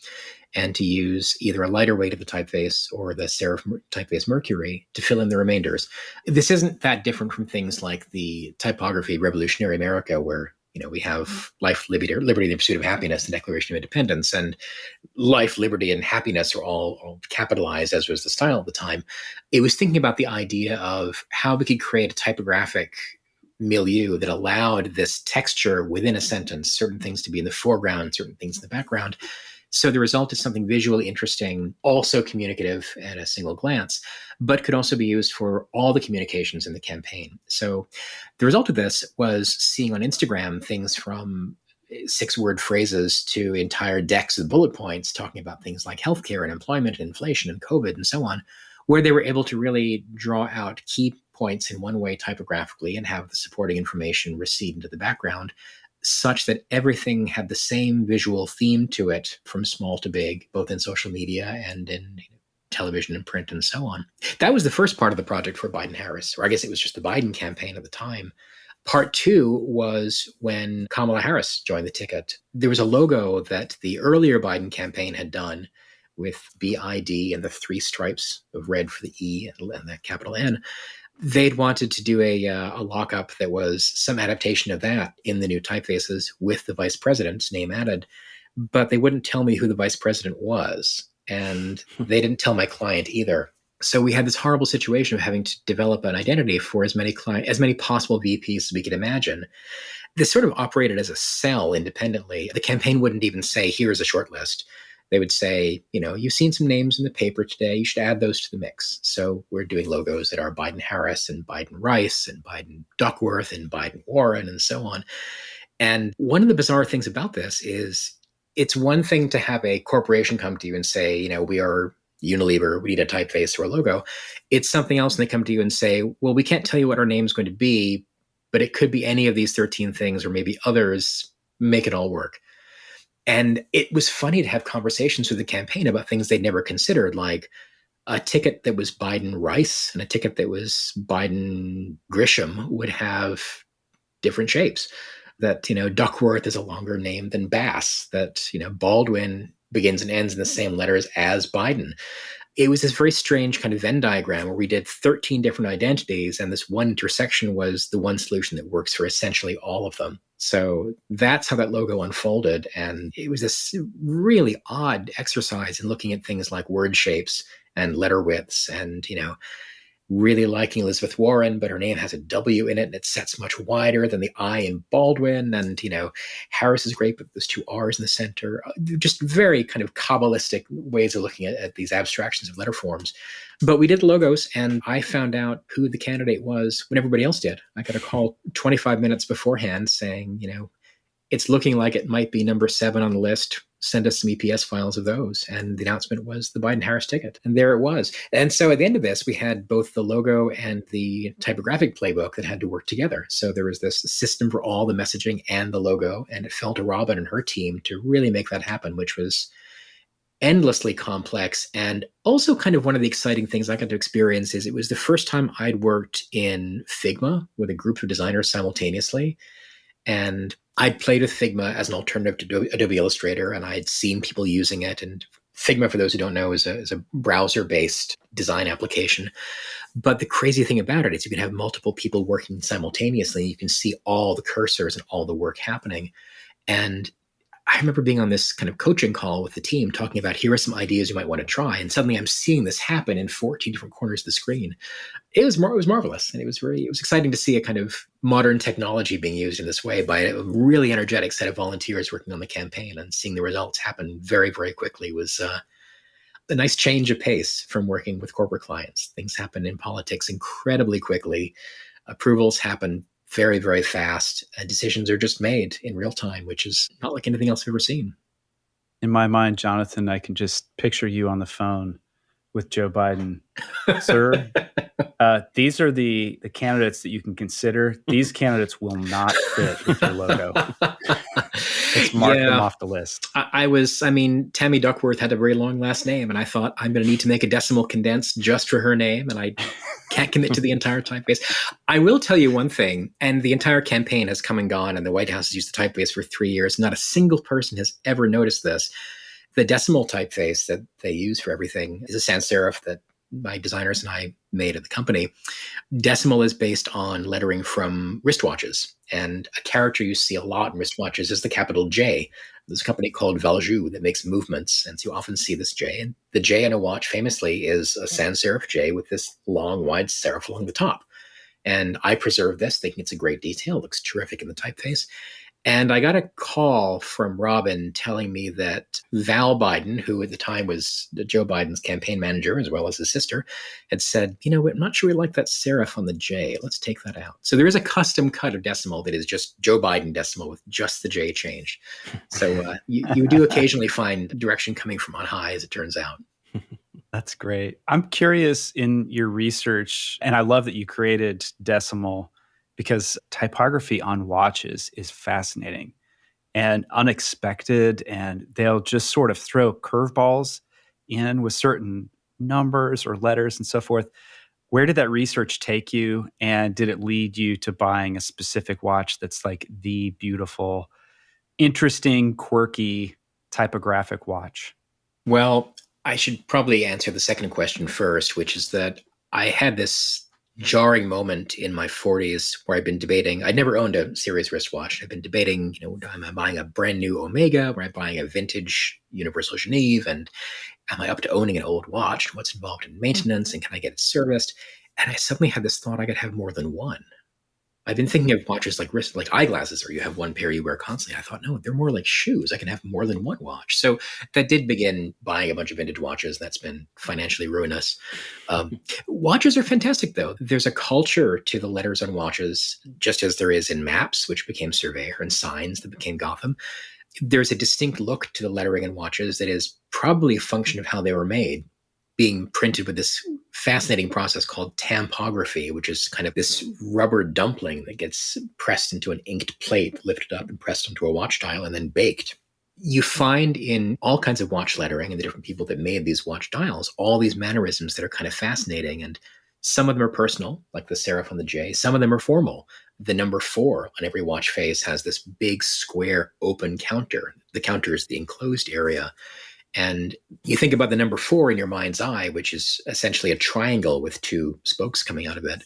and to use either a lighter weight of the typeface or the serif typeface Mercury to fill in the remainders. This isn't that different from things like the typography Revolutionary America, where we have life, liberty, and the pursuit of happiness, and Declaration of Independence, and life, liberty, and happiness are all capitalized, as was the style at the time. It was thinking about the idea of how we could create a typographic milieu that allowed this texture within a sentence, certain things to be in the foreground, certain things in the background. So the result is something visually interesting, also communicative at a single glance, but could also be used for all the communications in the campaign. So the result of this was seeing on Instagram things from 6-word phrases to entire decks of bullet points talking about things like healthcare and employment and inflation and COVID and so on, where they were able to really draw out key points in one way typographically and have the supporting information recede into the background, such that everything had the same visual theme to it from small to big, both in social media and in television and print and so on. That was the first part of the project for Biden-Harris, or I guess it was just the Biden campaign at the time. Part 2 was when Kamala Harris joined the ticket. There was a logo that the earlier Biden campaign had done with BID and the 3 stripes of red for the E and the capital N. They'd wanted to do a lockup that was some adaptation of that in the new typefaces with the vice president's name added, but they wouldn't tell me who the vice president was, and they didn't tell my client either. So we had this horrible situation of having to develop an identity for as many possible VPs as we could imagine. This sort of operated as a cell independently. The campaign wouldn't even say, "Here's a short list." They would say, "You've seen some names in the paper today. You should add those to the mix." So we're doing logos that are Biden-Harris and Biden-Rice and Biden-Duckworth and Biden-Warren and so on. And one of the bizarre things about this is it's one thing to have a corporation come to you and say, "We are Unilever, we need a typeface or a logo." It's something else, and they come to you and say, "Well, we can't tell you what our name is going to be, but it could be any of these 13 things or maybe others. Make it all work." And it was funny to have conversations with the campaign about things they'd never considered, like a ticket that was Biden-Rice and a ticket that was Biden-Grisham would have different shapes. That, Duckworth is a longer name than Bass, that, Baldwin begins and ends in the same letters as Biden. It was this very strange kind of Venn diagram where we did 13 different identities, and this one intersection was the one solution that works for essentially all of them. So that's how that logo unfolded. And it was this really odd exercise in looking at things like word shapes and letter widths and, really liking Elizabeth Warren, but her name has a W in it and it sets much wider than the I in Baldwin. And, Harris is great, but there's 2 R's in the center. Just very kind of Kabbalistic ways of looking at these abstractions of letter forms. But we did the logos, and I found out who the candidate was when everybody else did. I got a call 25 minutes beforehand saying, it's looking like it might be number 7 on the list. Send us some EPS files of those. And the announcement was the Biden-Harris ticket. And there it was. And so at the end of this, we had both the logo and the typographic playbook that had to work together. So there was this system for all the messaging and the logo. And it fell to Robin and her team to really make that happen, which was endlessly complex. And also kind of one of the exciting things I got to experience is it was the first time I'd worked in Figma with a group of designers simultaneously. And I'd played with Figma as an alternative to Adobe Illustrator, and I'd seen people using it. And Figma, for those who don't know, is a browser-based design application. But the crazy thing about it is you can have multiple people working simultaneously. You can see all the cursors and all the work happening. And I remember being on this kind of coaching call with the team talking about here are some ideas you might want to try. And suddenly I'm seeing this happen in 14 different corners of the screen. It was marvelous. And it was exciting to see a kind of modern technology being used in this way by a really energetic set of volunteers working on the campaign, and seeing the results happen very, very quickly was a nice change of pace from working with corporate clients. Things happen in politics incredibly quickly. Approvals happen very, very fast. And decisions are just made in real time, which is not like anything else I've ever seen. In my mind, Jonathan, I can just picture you on the phone with Joe Biden. Sir, these are the candidates that you can consider. These candidates will not fit with your logo. Let's mark them off the list. Tammy Duckworth had a very long last name, and I thought I'm going to need to make a decimal condensed just for her name, and I can't commit to the entire typeface. I will tell you one thing, and the entire campaign has come and gone, and the White House has used the typeface for 3 years. Not a single person has ever noticed this. The decimal typeface that they use for everything is a sans serif that my designers and I made at the company. Decimal is based on lettering from wristwatches. And a character you see a lot in wristwatches is the capital J. There's a company called Valjoux that makes movements. And so you often see this J. And the J in a watch famously is a sans serif J with this long, wide serif along the top. And I preserve this, thinking it's a great detail. It looks terrific in the typeface. And I got a call from Robin telling me that Val Biden, who at the time was Joe Biden's campaign manager, as well as his sister, had said, I'm not sure we like that serif on the J. Let's take that out. So there is a custom cut of decimal that is just Joe Biden decimal with just the J changed. So you do occasionally find direction coming from on high, as it turns out. That's great. I'm curious in your research, and I love that you created decimal, because typography on watches is fascinating and unexpected, and they'll just sort of throw curveballs in with certain numbers or letters and so forth. Where did that research take you, and did it lead you to buying a specific watch that's like the beautiful, interesting, quirky typographic watch? Well, I should probably answer the second question first, which is that I had this jarring moment in my 40s where I've been debating. I'd never owned a series wristwatch. I've been debating, am I buying a brand new Omega? Or am I buying a vintage Universal Geneve? And am I up to owning an old watch? What's involved in maintenance? And can I get it serviced? And I suddenly had this thought I could have more than one. I've been thinking of watches like eyeglasses, or you have one pair you wear constantly. I thought, no, they're more like shoes. I can have more than one watch. So that did begin buying a bunch of vintage watches. That's been financially ruinous. Watches are fantastic, though. There's a culture to the letters on watches, just as there is in maps, which became Surveyor, and signs that became Gotham. There's a distinct look to the lettering in watches that is probably a function of how they were made, being printed with this fascinating process called typography, which is kind of this rubber dumpling that gets pressed into an inked plate, lifted up and pressed onto a watch dial, and then baked. You find in all kinds of watch lettering and the different people that made these watch dials, all these mannerisms that are kind of fascinating. And some of them are personal, like the serif on the J. Some of them are formal. The number 4 on every watch face has this big square open counter. The counter is the enclosed area. And you think about the number 4 in your mind's eye, which is essentially a triangle with 2 spokes coming out of it.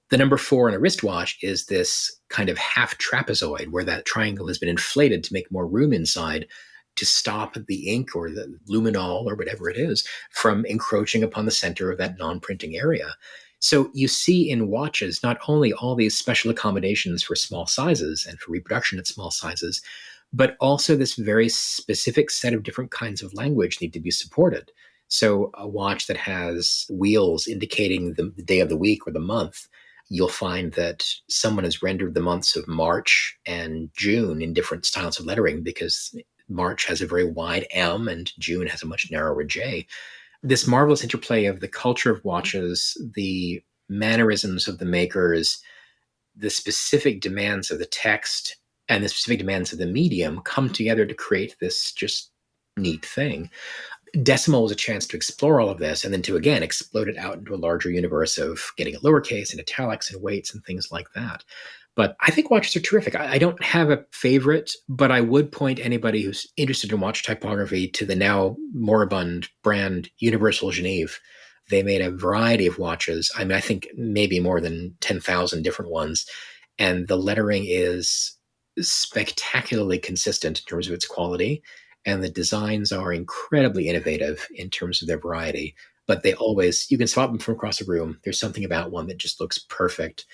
The number 4 on a wristwatch is this kind of half trapezoid where that triangle has been inflated to make more room inside to stop the ink or the luminol or whatever it is from encroaching upon the center of that non-printing area. So you see in watches not only all these special accommodations for small sizes and for reproduction at small sizes, but also this very specific set of different kinds of language need to be supported. So a watch that has wheels indicating the day of the week or the month, you'll find that someone has rendered the months of March and June in different styles of lettering, because March has a very wide M and June has a much narrower J. This marvelous interplay of the culture of watches, the mannerisms of the makers, the specific demands of the text, and the specific demands of the medium come together to create this just neat thing. Decimal was a chance to explore all of this and then to, again, explode it out into a larger universe of getting it lowercase and italics and weights and things like that. But I think watches are terrific. I don't have a favorite, but I would point anybody who's interested in watch typography to the now moribund brand Universal Genève. They made a variety of watches. I mean, I think maybe more than 10,000 different ones. And the lettering is spectacularly consistent in terms of its quality. And the designs are incredibly innovative in terms of their variety. But they always, you can spot them from across the room. There's something about one that just looks perfect.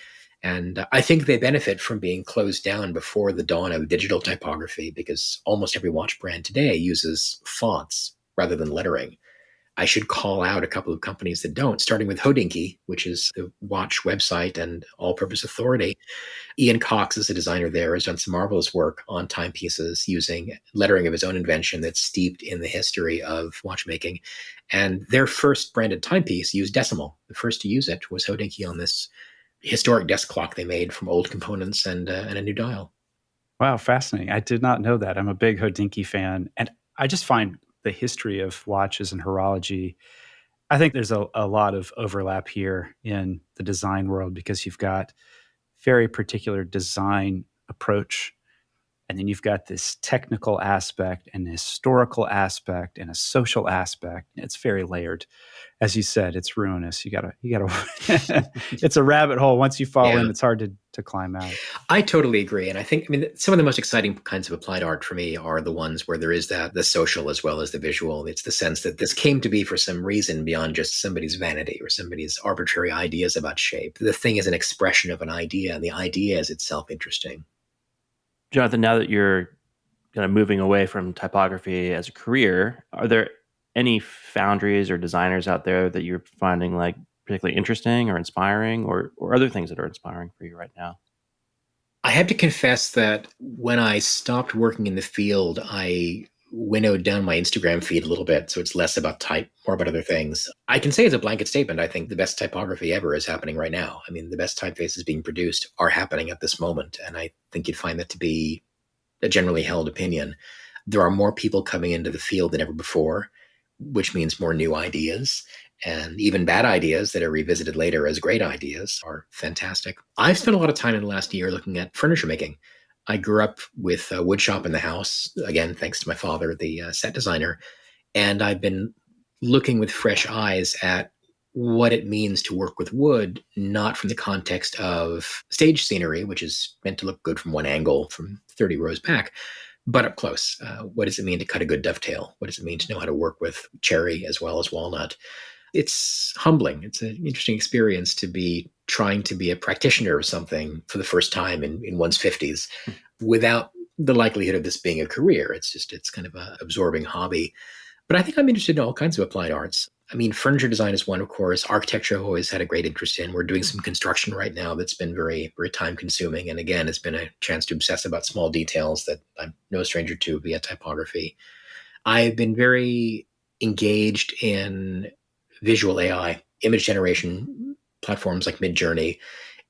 And I think they benefit from being closed down before the dawn of digital typography because almost every watch brand today uses fonts rather than lettering. I should call out a couple of companies that don't, starting with Hodinkee, which is the watch website and all-purpose authority. Ian Cox is a designer there, has done some marvelous work on timepieces using lettering of his own invention that's steeped in the history of watchmaking. And their first branded timepiece used decimal. The first to use it was Hodinkee on this historic desk clock they made from old components and a new dial. Wow, fascinating. I did not know that. I'm a big Hodinkee fan. And I just find the history of watches and horology, I think there's a lot of overlap here in the design world because you've got very particular design approach. And then you've got this technical aspect and historical aspect and a social aspect. It's very layered. As you said, it's ruinous. You gotta, it's a rabbit hole. Once you fall in, it's hard to climb out. I totally agree. And I think, some of the most exciting kinds of applied art for me are the ones where there is the social as well as the visual. It's the sense that this came to be for some reason beyond just somebody's vanity or somebody's arbitrary ideas about shape. The thing is an expression of an idea, and the idea is itself interesting. Jonathan, now that you're kind of moving away from typography as a career, are there any foundries or designers out there that you're finding like particularly interesting or inspiring, or other things that are inspiring for you right now? I have to confess that when I stopped working in the field, I winnowed down my Instagram feed a little bit. So it's less about type, more about other things. I can say as a blanket statement, I think the best typography ever is happening right now. The best typefaces being produced are happening at this moment. And I think you'd find that to be a generally held opinion. There are more people coming into the field than ever before, which means more new ideas. And even bad ideas that are revisited later as great ideas are fantastic. I've spent a lot of time in the last year looking at furniture making. I grew up with a wood shop in the house, again, thanks to my father, the set designer. And I've been looking with fresh eyes at what it means to work with wood, not from the context of stage scenery, which is meant to look good from one angle from 30 rows back, but up close. What does it mean to cut a good dovetail? What does it mean to know how to work with cherry as well as walnut? It's humbling. It's an interesting experience to be trying to be a practitioner of something for the first time in one's 50s without the likelihood of this being a career. It's kind of an absorbing hobby. But I think I'm interested in all kinds of applied arts. Furniture design is one, of course. Architecture I've always had a great interest in. We're doing some construction right now that's been very, very time consuming. And again, it's been a chance to obsess about small details that I'm no stranger to via typography. I've been very engaged in visual AI, image generation platforms like Midjourney,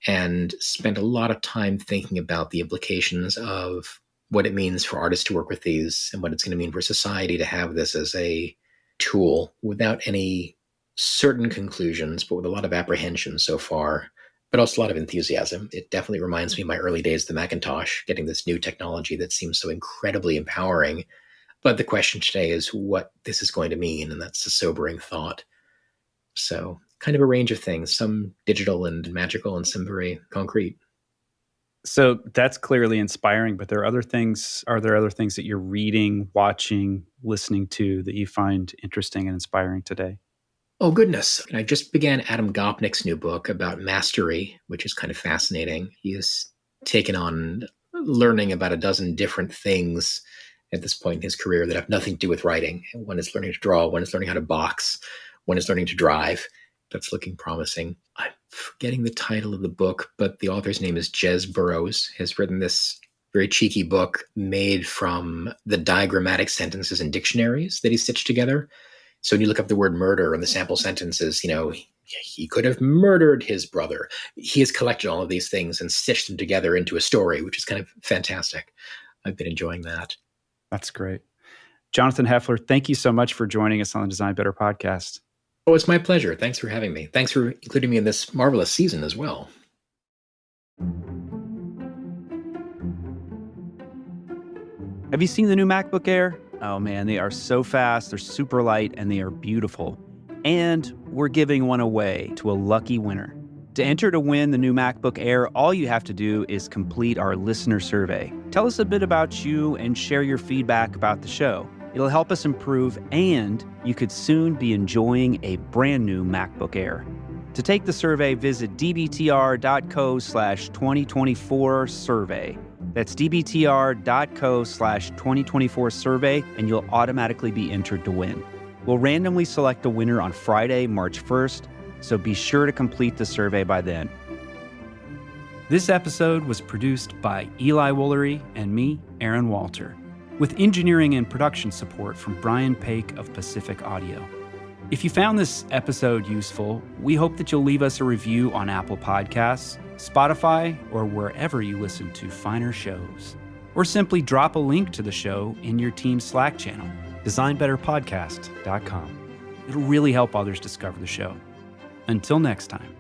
and spent a lot of time thinking about the implications of what it means for artists to work with these and what it's going to mean for society to have this as a tool without any certain conclusions, but with a lot of apprehension so far, but also a lot of enthusiasm. It definitely reminds me of my early days of the Macintosh, getting this new technology that seems so incredibly empowering. But the question today is what this is going to mean, and that's a sobering thought. So kind of a range of things, some digital and magical and some very concrete. So that's clearly inspiring, but are there other things that you're reading, watching, listening to that you find interesting and inspiring today? Oh, goodness. I just began Adam Gopnik's new book about mastery, which is kind of fascinating. He has taken on learning about a dozen different things at this point in his career that have nothing to do with writing. One is learning to draw, one is learning how to box, one is learning to drive. That's looking promising. I'm forgetting the title of the book, but the author's name is Jez Burrows, has written this very cheeky book made from the diagrammatic sentences and dictionaries that he stitched together. So when you look up the word murder and the sample sentences, he could have murdered his brother. He has collected all of these things and stitched them together into a story, which is kind of fantastic. I've been enjoying that. That's great. Jonathan Hoefler, thank you so much for joining us on the Design Better podcast. Oh, it's my pleasure. Thanks for having me. Thanks for including me in this marvelous season as well. Have you seen the new MacBook Air? Oh man, they are so fast, they're super light, and they are beautiful. And we're giving one away to a lucky winner. To enter to win the new MacBook Air, all you have to do is complete our listener survey. Tell us a bit about you and share your feedback about the show. It'll help us improve, and you could soon be enjoying a brand new MacBook Air. To take the survey, visit dbtr.co/2024survey. That's dbtr.co/2024survey, and you'll automatically be entered to win. We'll randomly select a winner on Friday, March 1st, so be sure to complete the survey by then. This episode was produced by Eli Woolery and me, Aaron Walter, with engineering and production support from Brian Paik of Pacific Audio. If you found this episode useful, we hope that you'll leave us a review on Apple Podcasts, Spotify, or wherever you listen to finer shows. Or simply drop a link to the show in your team's Slack channel, designbetterpodcast.com. It'll really help others discover the show. Until next time.